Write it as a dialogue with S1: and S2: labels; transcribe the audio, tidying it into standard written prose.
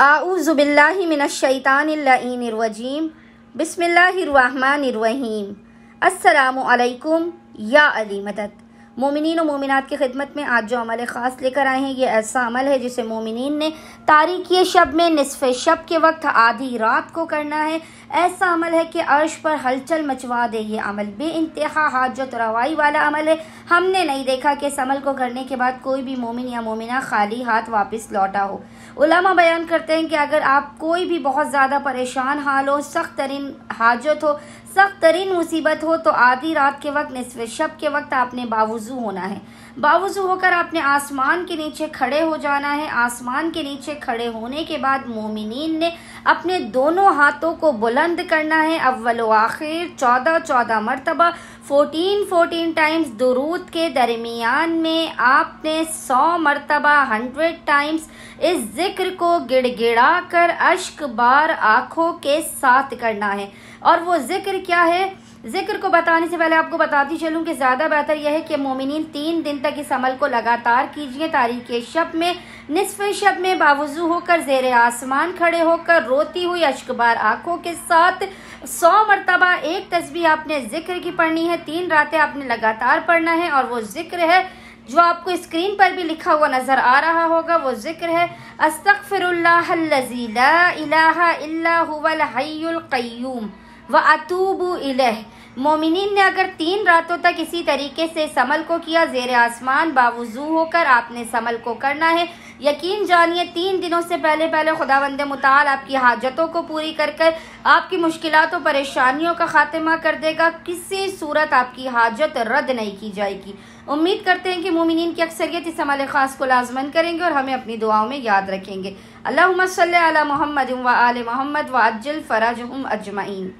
S1: आऊज़ु बिल्लाहि मिनश्शैतानिर्रजीम बिस्मिल्लाहिर्रहमानिर्रहीम। अस्सलामु अलैकुम या अली मदद। मोमिनीन और मोमिनात की खिदमत में आज जो अमल ख़ास लेकर आए हैं, ये ऐसा अमल है जिसे मोमिनीन ने तारीकी शब में निसफ़े शब के वक्त आधी रात को करना है। ऐसा अमल है कि अर्श पर हलचल मचवा दे। ये अमल बेइंतहा हाजत रवाई वाला अमल है। हमने नहीं देखा कि इस अमल को करने के बाद कोई भी मोमिन या मोमिना खाली हाथ वापस लौटा हो। उलमा बयान करते हैं कि अगर आप कोई भी बहुत ज़्यादा परेशान हाल हो, सख्त तरीन हाजत हो, सख्त तरीन मुसीबत हो, तो आधी रात के वक्त निसफ़े शब के वक्त आपने बावुज़ू होना है। बावुज़ू होकर आपने आसमान के नीचे खड़े हो जाना है। आसमान के नीचे खड़े होने के बाद मोमिनीन ने अपने दोनों हाथों को बुलंद करना है। अव्वल व आखिर 14 मरतबा 14 टाइम्स दुरूद के दरमियान में आपने 100 मरतबा 100 टाइम्स इस जिक्र को गिड़गिड़ा कर अश्क बार आँखों के साथ करना है। और वो जिक्र क्या है, जिक्र को बताने से पहले आपको बताती चलूं कि ज़्यादा बेहतर यह है कि मोमिनीन 3 दिन तक इस अमल को लगातार कीजिए। तारीख़ शब में, निसफ़े शब में बावुज़ू होकर ज़ेरे आसमान खड़े होकर रोती हुई अश्कबार आँखों के साथ 100 मरतबा एक तस्बीह आपने जिक्र की पढ़नी है। 3 रातें आपने लगातार पढ़ना है। और वो जिक्र है जो आपको स्क्रीन पर भी लिखा हुआ नज़र आ रहा होगा। वो जिक्र है अस्तग़फ़िरुल्लाहल्लज़ी ला इलाहा इल्ला हुवल हय्युल क़य्यूम व अतूबु इलैह। मोमिनीन ने अगर 3 रातों तक इसी तरीके से इस अमल को किया, ज़ेरे आसमान बावुज़ू होकर आपने इस अमल को करना है। यकीन जानिए 3 दिनों से पहले खुदावंद मुताल आपकी हाजतों को पूरी कर कर आपकी मुश्किलात और परेशानियों का खात्मा कर देगा। किसी सूरत आपकी हाजत रद्द नहीं की जाएगी। उम्मीद करते हैं कि मोमिनीन की अक्सरियत इस अमल ख़ास को लाज़मन करेंगे और हमें अपनी दुआओं में याद रखेंगे। अल्लाहुम्मा सल्ली अला मुहम्मद व आले मुहम्मद व अज्जिल फ़रजहुम अजमईन।